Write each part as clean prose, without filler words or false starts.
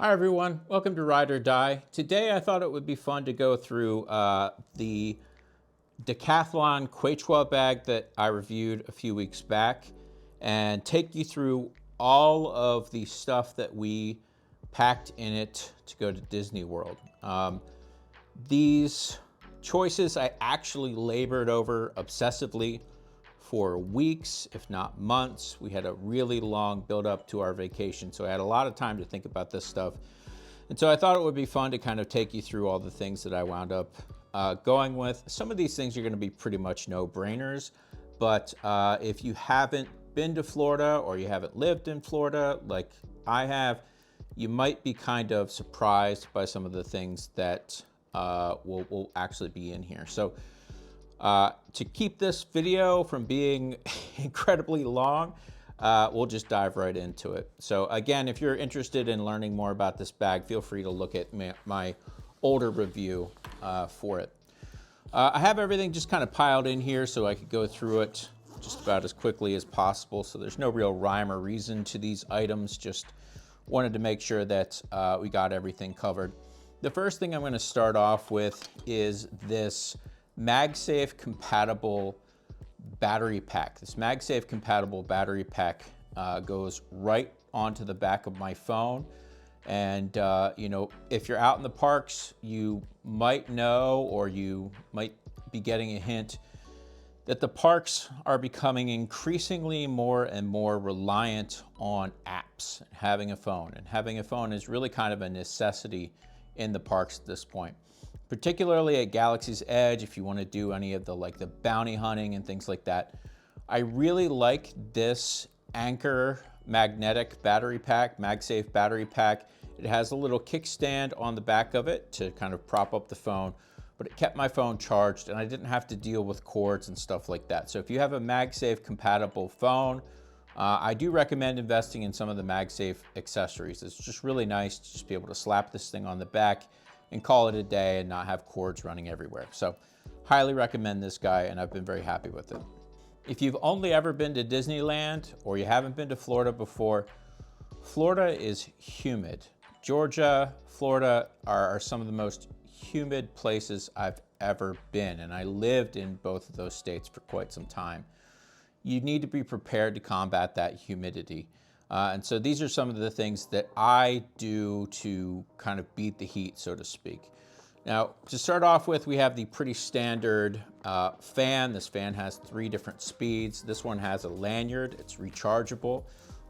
Hi everyone, welcome to Ride or Die. Today I thought it would be fun to go through the Decathlon Quechua bag that I reviewed a few weeks back and take you through all of the stuff that we packed in it to go to Disney World. These choices I actually labored over obsessively for weeks, if not months. We had a really long build up to our vacation, so I had a lot of time to think about this stuff. And so I thought it would be fun to kind of take you through all the things that I wound up going with. Some of these things are gonna be pretty much no-brainers, but if you haven't been to Florida or you haven't lived in Florida like I have, you might be kind of surprised by some of the things that will actually be in here. So to keep this video from being incredibly long, we'll just dive right into it. So again, if you're interested in learning more about this bag, feel free to look at my older review for it. I have everything just kind of piled in here so I could go through it just about as quickly as possible. So there's no real rhyme or reason to these items, just wanted to make sure that we got everything covered. The first thing I'm going to start off with is this MagSafe compatible battery pack. This MagSafe compatible battery pack goes right onto the back of my phone. And you know, if you're out in the parks, you might know, or you might be getting a hint that the parks are becoming increasingly more and more reliant on apps, having a phone. And having a phone is really kind of a necessity in the parks at this point. Particularly at Galaxy's Edge, if you want to do any of the bounty hunting and things like that. I really like this Anker magnetic battery pack, MagSafe battery pack. It has a little kickstand on the back of it to kind of prop up the phone, but it kept my phone charged and I didn't have to deal with cords and stuff like that. So if you have a MagSafe compatible phone, I do recommend investing in some of the MagSafe accessories. It's just really nice to just be able to slap this thing on the back and call it a day and not have cords running everywhere. So highly recommend this guy, and I've been very happy with it. If you've only ever been to Disneyland or you haven't been to Florida before, Florida is humid. Georgia, Florida are some of the most humid places I've ever been, and I lived in both of those states for quite some time. You need to be prepared to combat that humidity. And so these are some of the things that I do to kind of beat the heat, so to speak. Now, to start off with, we have the pretty standard fan. This fan has 3 different speeds. This one has a lanyard, it's rechargeable,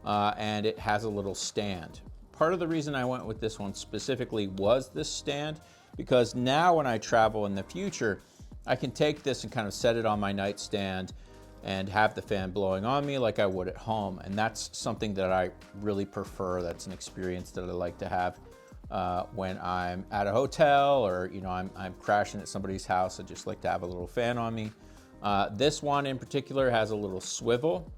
and it has a little stand. Part of the reason I went with this one specifically was this stand, because now when I travel in the future, I can take this and kind of set it on my nightstand and have the fan blowing on me like I would at home. And that's something that I really prefer. That's an experience that I like to have when I'm at a hotel, or you know, I'm crashing at somebody's house. I just like to have a little fan on me. This one in particular has a little swivel,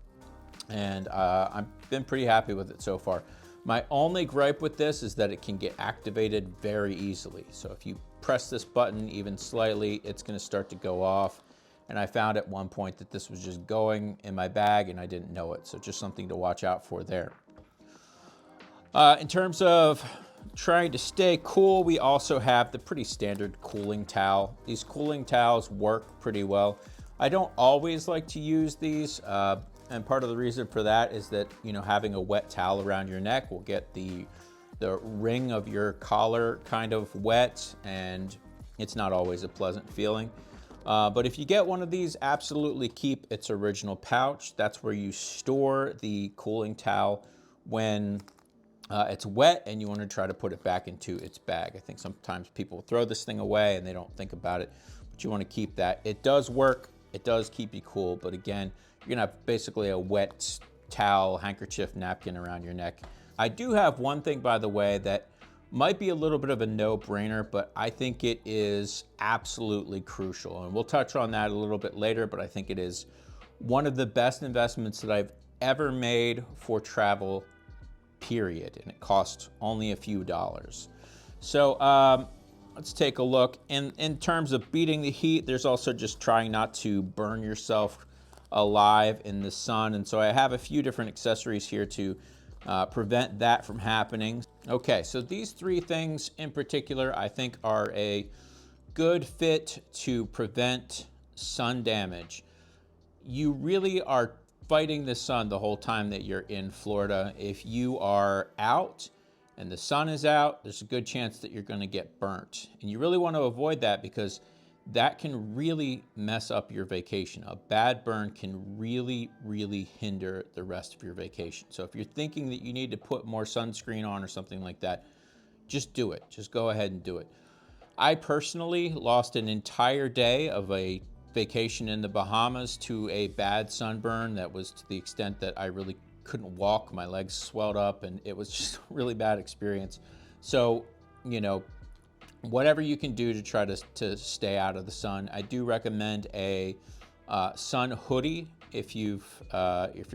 and I've been pretty happy with it so far. My only gripe with this is that it can get activated very easily. So if you press this button even slightly, it's going to start to go off. And I found at one point that this was just going in my bag and I didn't know it. So just something to watch out for there. In terms of trying to stay cool, we also have the pretty standard cooling towel. These cooling towels work pretty well. I don't always like to use these. And part of the reason for that is that, you know, having a wet towel around your neck will get the ring of your collar kind of wet, and it's not always a pleasant feeling. But if you get one of these, absolutely keep its original pouch. That's where you store the cooling towel when it's wet and you want to try to put it back into its bag. I think sometimes people throw this thing away and they don't think about it, but you want to keep that. It does work. It does keep you cool, but again, you're gonna have basically a wet towel, handkerchief, napkin around your neck. I do have one thing, by the way, that might be a little bit of a no-brainer, but I think it is absolutely crucial. And we'll touch on that a little bit later, but I think it is one of the best investments that I've ever made for travel, period. And it cost only a few dollars. So let's take a look. In terms of beating the heat, there's also just trying not to burn yourself alive in the sun. And so I have a few different accessories here to prevent that from happening. Okay, so these three things in particular I think are a good fit to prevent sun damage. You really are fighting the sun the whole time that you're in Florida. If you are out and the sun is out, there's a good chance that you're going to get burnt. And you really want to avoid that because that can really mess up your vacation. A bad burn can really, really hinder the rest of your vacation. So if you're thinking that you need to put more sunscreen on or something like that, just do it. Just go ahead and do it. I personally lost an entire day of a vacation in the Bahamas to a bad sunburn that was to the extent that I really couldn't walk. My legs swelled up and it was just a really bad experience. So, you know, whatever you can do to try to stay out of the sun. I do recommend a sun hoodie if you're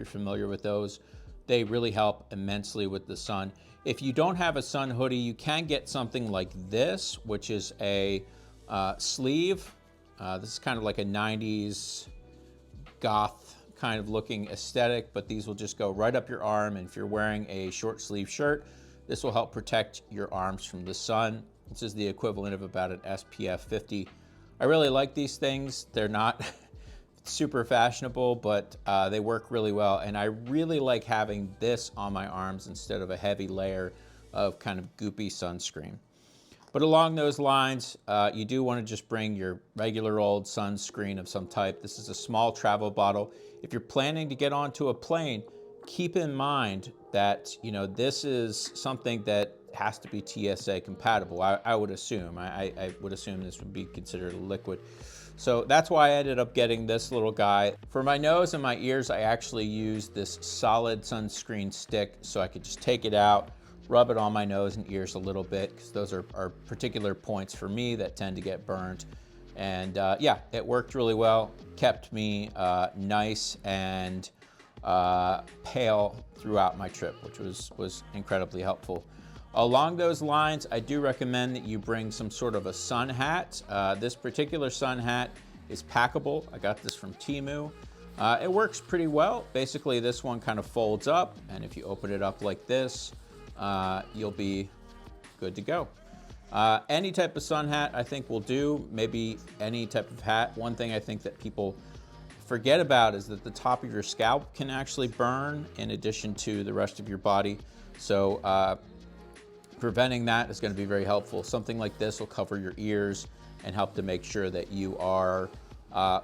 familiar with those. They really help immensely with the sun. If you don't have a sun hoodie, you can get something like this, which is a sleeve. This is kind of like a 90s goth kind of looking aesthetic, but these will just go right up your arm. And if you're wearing a short sleeve shirt, this will help protect your arms from the sun. This is the equivalent of about an SPF 50. I really like these things. They're not super fashionable, but they work really well. And I really like having this on my arms instead of a heavy layer of kind of goopy sunscreen. But along those lines, you do want to just bring your regular old sunscreen of some type. This is a small travel bottle. If you're planning to get onto a plane, keep in mind that, you know, this is something that has to be TSA compatible. I would assume. I would assume this would be considered a liquid. So that's why I ended up getting this little guy. For my nose and my ears, I actually used this solid sunscreen stick so I could just take it out, rub it on my nose and ears a little bit, because those are particular points for me that tend to get burned. And yeah, it worked really well. Kept me nice and pale throughout my trip, which was incredibly helpful. Along those lines, I do recommend that you bring some sort of a sun hat. This particular sun hat is packable. I got this from Temu. It works pretty well. Basically, this one kind of folds up, and if you open it up like this, you'll be good to go. Any type of sun hat I think will do, maybe any type of hat. One thing I think that people forget about is that the top of your scalp can actually burn in addition to the rest of your body. So preventing that is going to be very helpful. Something like this will cover your ears and help to make sure that you are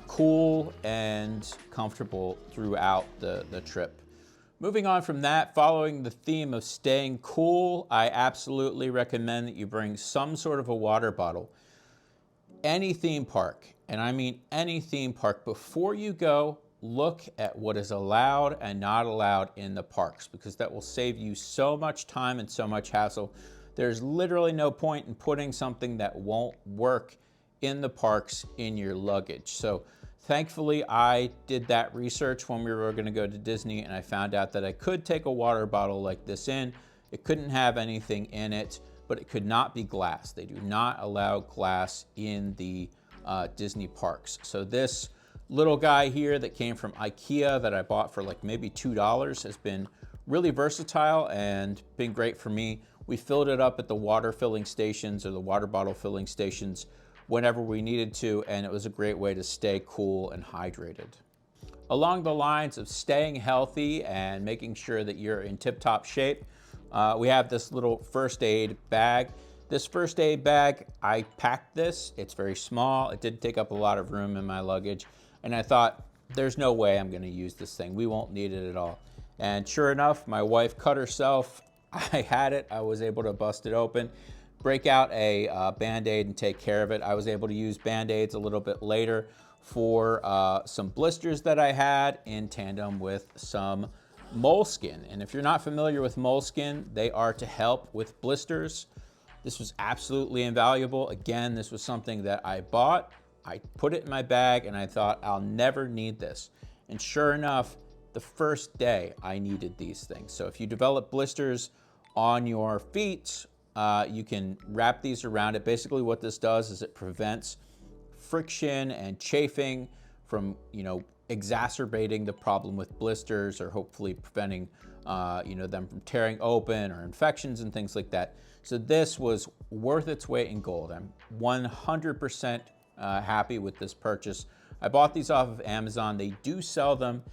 cool and comfortable throughout the trip. Moving on from that, following the theme of staying cool, I absolutely recommend that you bring some sort of a water bottle. Any theme park, and I mean any theme park, before you go, look at what is allowed and not allowed in the parks, because that will save you so much time and so much hassle. There's literally no point in putting something that won't work in the parks in your luggage. So thankfully, I did that research when we were going to go to Disney, and I found out that I could take a water bottle like this in. It couldn't have anything in it, but it could not be glass. They do not allow glass in the Disney parks. So this little guy here that came from IKEA that I bought for like maybe $2 has been really versatile and been great for me. We filled it up at the water filling stations or the water bottle filling stations whenever we needed to, and it was a great way to stay cool and hydrated. Along the lines of staying healthy and making sure that you're in tip-top shape, we have this little first aid bag. This first aid bag, I packed this. It's very small. It didn't take up a lot of room in my luggage. And I thought, there's no way I'm gonna use this thing. We won't need it at all. And sure enough, my wife cut herself. I had it. I was able to bust it open, break out a Band-Aid and take care of it. I was able to use Band-Aids a little bit later for some blisters that I had in tandem with some Moleskin. And if you're not familiar with Moleskin, they are to help with blisters. This was absolutely invaluable. Again, this was something that I bought. I put it in my bag and I thought, I'll never need this. And sure enough, the first day I needed these things. So if you develop blisters on your feet, you can wrap these around it. Basically what this does is it prevents friction and chafing from, exacerbating the problem with blisters, or hopefully preventing them from tearing open, or infections and things like that. So this was worth its weight in gold. I'm 100% happy with this purchase. I bought these off of Amazon. They do sell them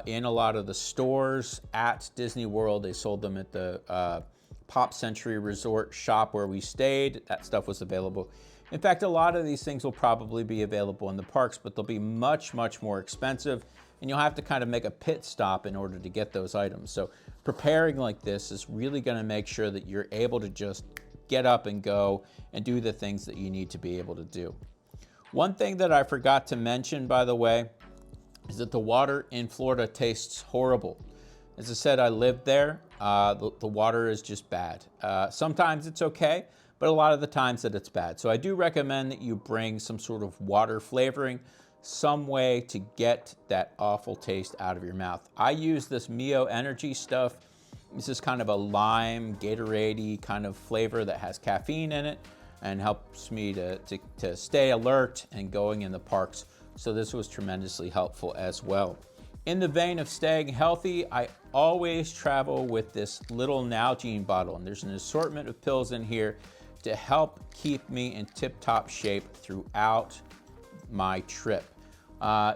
in a lot of the stores at Disney World. They sold them at the Pop Century Resort shop where we stayed. That stuff was available. In fact, a lot of these things will probably be available in the parks, but they'll be much, much more expensive, and you'll have to kind of make a pit stop in order to get those items. So preparing like this is really gonna make sure that you're able to just get up and go and do the things that you need to be able to do. One thing that I forgot to mention, by the way, is that the water in Florida tastes horrible. As I said, I lived there. The water is just bad. Sometimes it's okay, but a lot of the times that it's bad. So I do recommend that you bring some sort of water flavoring, some way to get that awful taste out of your mouth. I use this Mio Energy stuff. This is kind of a lime, Gatorade-y kind of flavor that has caffeine in it and helps me to stay alert and going in the parks. So this was tremendously helpful as well. In the vein of staying healthy, I always travel with this little Nalgene bottle, and there's an assortment of pills in here to help keep me in tip-top shape throughout my trip.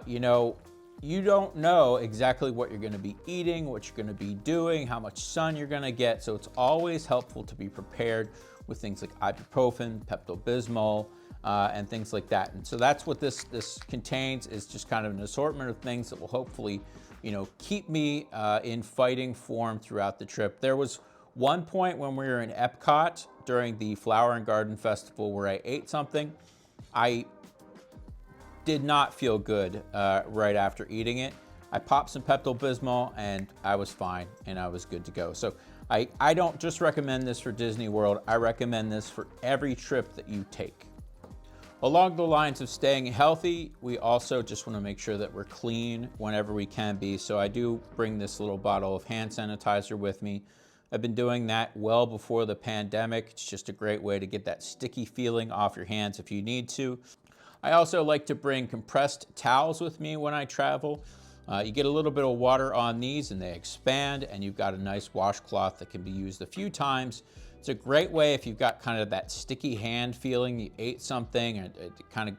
You don't know exactly what you're gonna be eating, what you're gonna be doing, how much sun you're gonna get, so it's always helpful to be prepared with things like ibuprofen, Pepto-Bismol, and things like that. And so that's what this contains, is just kind of an assortment of things that will hopefully, keep me in fighting form throughout the trip. There was one point when we were in Epcot during the Flower and Garden Festival where I ate something. I did not feel good right after eating it. I popped some Pepto-Bismol and I was fine and I was good to go. So I don't just recommend this for Disney World. I recommend this for every trip that you take. Along the lines of staying healthy, we also just want to make sure that we're clean whenever we can be. So I do bring this little bottle of hand sanitizer with me. I've been doing that well before the pandemic. It's just a great way to get that sticky feeling off your hands if you need to. I also like to bring compressed towels with me when I travel. You get a little bit of water on these and they expand, and you've got a nice washcloth that can be used a few times. It's a great way if you've got kind of that sticky hand feeling, you ate something and it kind of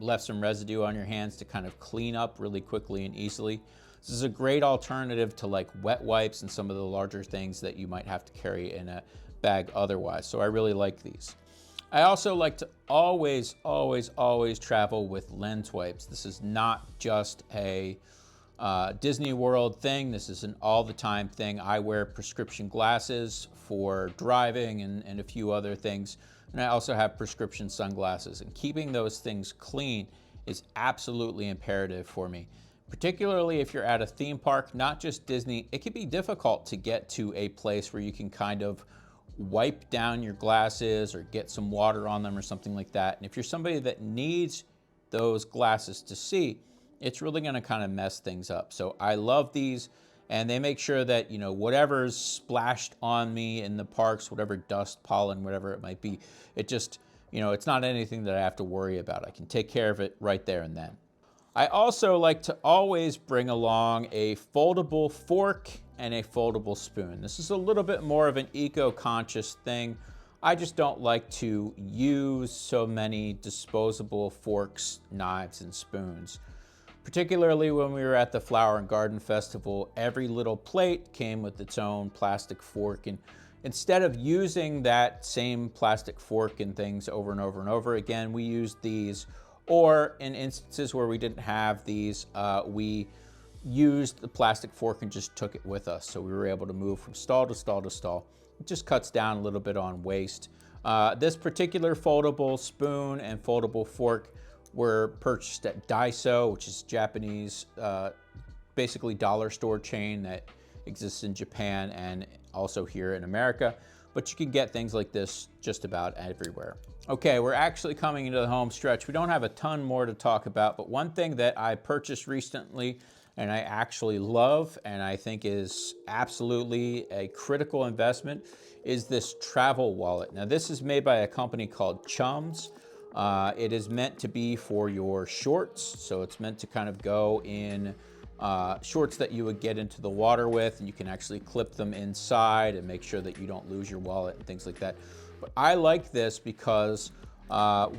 left some residue on your hands, to kind of clean up really quickly and easily. This is a great alternative to like wet wipes and some of the larger things that you might have to carry in a bag otherwise. So I really like these. I also like to always, always, always travel with lens wipes. This is not just a Disney World thing. This is an all the time thing. I wear prescription glasses for driving and a few other things. And I also have prescription sunglasses, and keeping those things clean is absolutely imperative for me. Particularly if you're at a theme park, not just Disney, it can be difficult to get to a place where you can kind of wipe down your glasses or get some water on them or something like that. And if you're somebody that needs those glasses to see, it's really gonna kind of mess things up. So I love these, and they make sure that, whatever's splashed on me in the parks, whatever dust, pollen, whatever it might be, it just, it's not anything that I have to worry about. I can take care of it right there and then. I also like to always bring along a foldable fork and a foldable spoon. This is a little bit more of an eco-conscious thing. I just don't like to use so many disposable forks, knives, and spoons. Particularly when we were at the Flower and Garden Festival, every little plate came with its own plastic fork, and instead of using that same plastic fork and things over and over and over again, we used these. Or in instances where we didn't have these, we used the plastic fork and just took it with us. So we were able to move from stall to stall to stall. It just cuts down a little bit on waste. This particular foldable spoon and foldable fork were purchased at Daiso, which is Japanese, basically dollar store chain that exists in Japan and also here in America. But you can get things like this just about everywhere. Okay, we're actually coming into the home stretch. We don't have a ton more to talk about, but one thing that I purchased recently and I actually love and I think is absolutely a critical investment is this travel wallet. Now, this is made by a company called Chums. It is meant to be for your shorts, so it's meant to kind of go in shorts that you would get into the water with, and you can actually clip them inside and make sure that you don't lose your wallet and things like that. But I like this because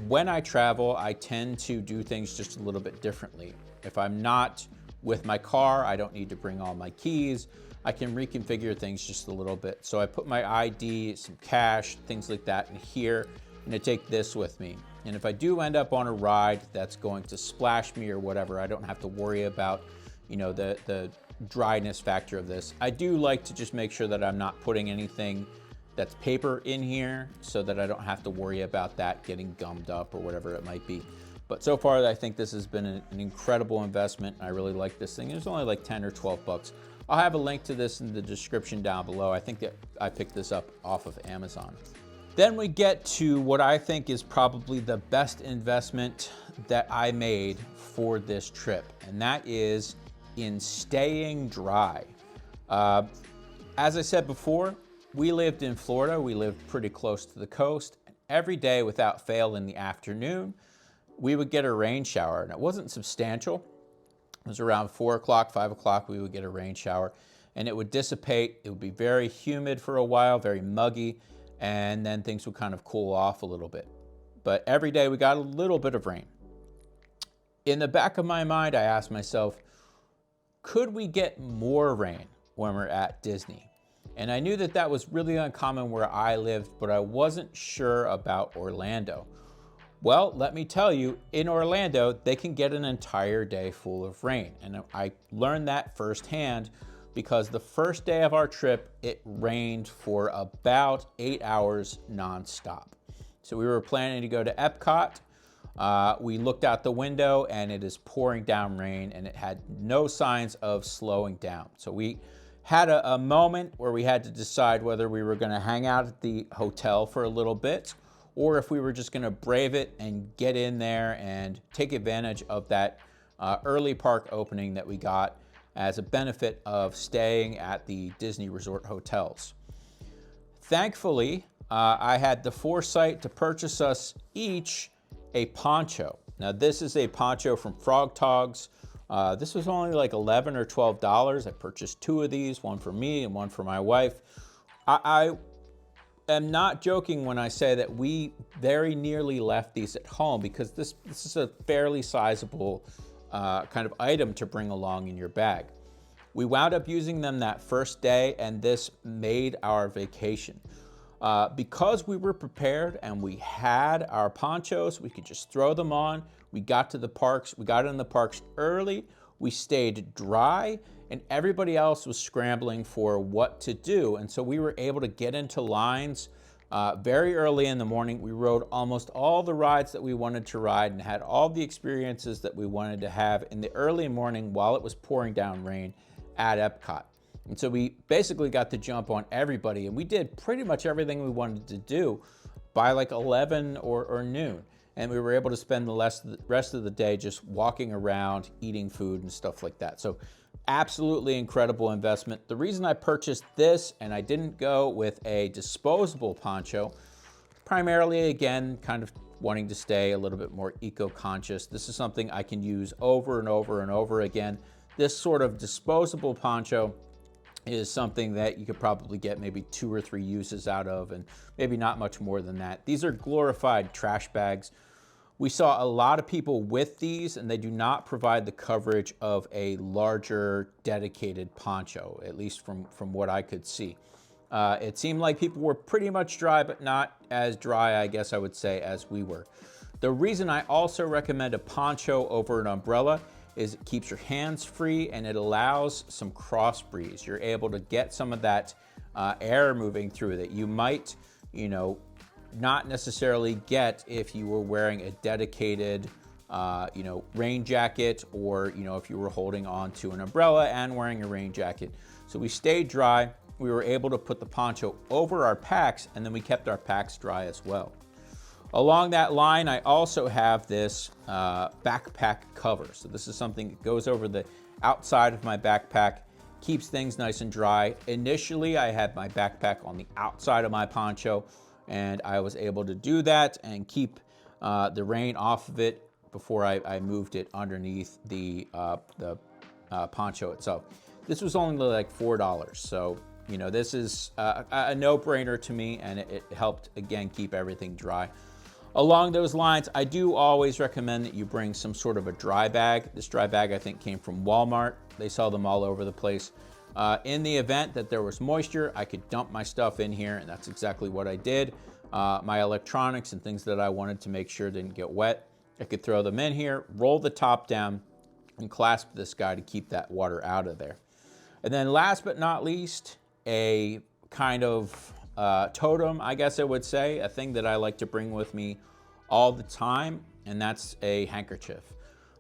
when I travel, I tend to do things just a little bit differently. If I'm not with my car, I don't need to bring all my keys. I can reconfigure things just a little bit. So I put my ID, some cash, things like that in here, and I take this with me. And if I do end up on a ride that's going to splash me or whatever, I don't have to worry about, you know, the dryness factor of this. I do like to just make sure that I'm not putting anything that's paper in here so that I don't have to worry about that getting gummed up or whatever it might be. But so far, I think this has been an incredible investment. I really like this thing. It's only like 10 or 12 bucks. I'll have a link to this in the description down below. I think that I picked this up off of Amazon. Then we get to what I think is probably the best investment that I made for this trip, and that is in staying dry. As I said before, we lived in Florida. We lived pretty close to the coast. Every day without fail in the afternoon, we would get a rain shower, and it wasn't substantial. It was around 4 o'clock, 5 o'clock, we would get a rain shower, and it would dissipate. It would be very humid for a while, very muggy, and then things would kind of cool off a little bit. But every day we got a little bit of rain. In the back of my mind, I asked myself, could we get more rain when we're at Disney? And I knew that that was really uncommon where I lived, but I wasn't sure about Orlando. Well, let me tell you, in Orlando, they can get an entire day full of rain. And I learned that firsthand because the first day of our trip, it rained for about 8 hours nonstop. So we were planning to go to Epcot. We looked out the window and it is pouring down rain, and it had no signs of slowing down. So we had a moment where we had to decide whether we were gonna hang out at the hotel for a little bit, or if we were just gonna brave it and get in there and take advantage of that early park opening that we got as a benefit of staying at the Disney Resort hotels. Thankfully, I had the foresight to purchase us each a poncho. Now this is a poncho from FROGG TOGGS. This was only like $11 or $12. I purchased 2 of these, one for me and one for my wife. I am not joking when I say that we very nearly left these at home because this is a fairly sizable kind of item to bring along in your bag. We wound up using them that first day, and this made our vacation. Because we were prepared and we had our ponchos, we could just throw them on. We got to the parks, we got in the parks early, we stayed dry, and everybody else was scrambling for what to do. And so we were able to get into lines very early in the morning. We rode almost all the rides that we wanted to ride and had all the experiences that we wanted to have in the early morning while it was pouring down rain at Epcot. And so we basically got to jump on everybody, and we did pretty much everything we wanted to do by like 11 or noon. And we were able to spend the rest of the day just walking around, eating food and stuff like that. So absolutely incredible investment. The reason I purchased this and I didn't go with a disposable poncho, primarily again, kind of wanting to stay a little bit more eco-conscious. This is something I can use over and over and over again. This sort of disposable poncho is something that you could probably get maybe 2 or 3 uses out of, and maybe not much more than that. These are glorified trash bags. We saw a lot of people with these, and they do not provide the coverage of a larger dedicated poncho, at least from what I could see. It seemed like people were pretty much dry, but not as dry, I guess I would say, as we were. The reason I also recommend a poncho over an umbrella is it keeps your hands free and it allows some cross breeze. You're able to get some of that air moving through that you might, you know, not necessarily get if you were wearing a dedicated, you know, rain jacket, or, you know, if you were holding on to an umbrella and wearing a rain jacket. So we stayed dry. We were able to put the poncho over our packs, and then we kept our packs dry as well. Along that line, I also have this backpack cover. So this is something that goes over the outside of my backpack, keeps things nice and dry. Initially, I had my backpack on the outside of my poncho, and I was able to do that and keep the rain off of it before I moved it underneath the poncho itself. This was only like $4, so you know, this is a no-brainer to me, and it helped, again, keep everything dry. Along those lines, I do always recommend that you bring some sort of a dry bag. This dry bag, I think, came from Walmart. They sell them all over the place. In the event that there was moisture, I could dump my stuff in here, and that's exactly what I did. My electronics and things that I wanted to make sure didn't get wet, I could throw them in here, roll the top down, and clasp this guy to keep that water out of there. And then last but not least, a kind of totem, I guess I would say, a thing that I like to bring with me all the time, and that's a handkerchief.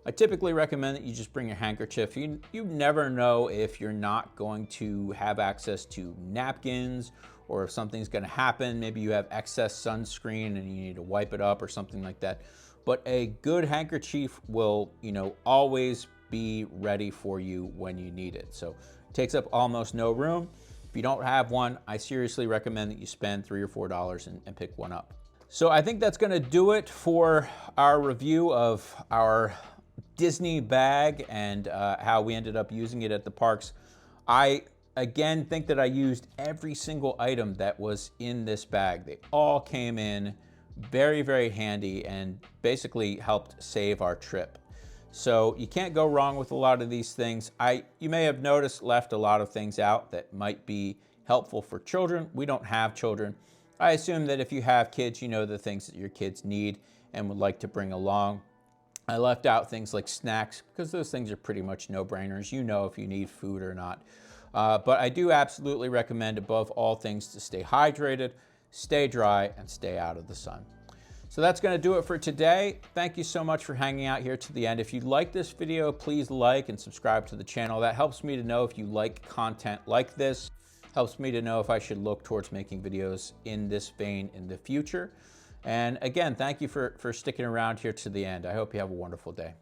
I typically recommend that you just bring a handkerchief. You never know if you're not going to have access to napkins, or if something's gonna happen. Maybe you have excess sunscreen and you need to wipe it up or something like that. But a good handkerchief will, you know, always be ready for you when you need it. So it takes up almost no room. If you don't have one, I seriously recommend that you spend $3 or $4 and pick one up. So I think that's gonna do it for our review of our Disney bag and how we ended up using it at the parks. I, again, think that I used every single item that was in this bag. They all came in very, very handy and basically helped save our trip. So you can't go wrong with a lot of these things. You may have noticed left a lot of things out that might be helpful for children. We don't have children. I assume that if you have kids, you know the things that your kids need and would like to bring along. I left out things like snacks because those things are pretty much no-brainers. You know if you need food or not. But I do absolutely recommend, above all things, to stay hydrated, stay dry, and stay out of the sun. So that's going to do it for today. Thank you so much for hanging out here to the end. If you like this video, please like and subscribe to the channel. That helps me to know if you like content like this. Helps me to know if I should look towards making videos in this vein in the future. And again, thank you for sticking around here to the end. I hope you have a wonderful day.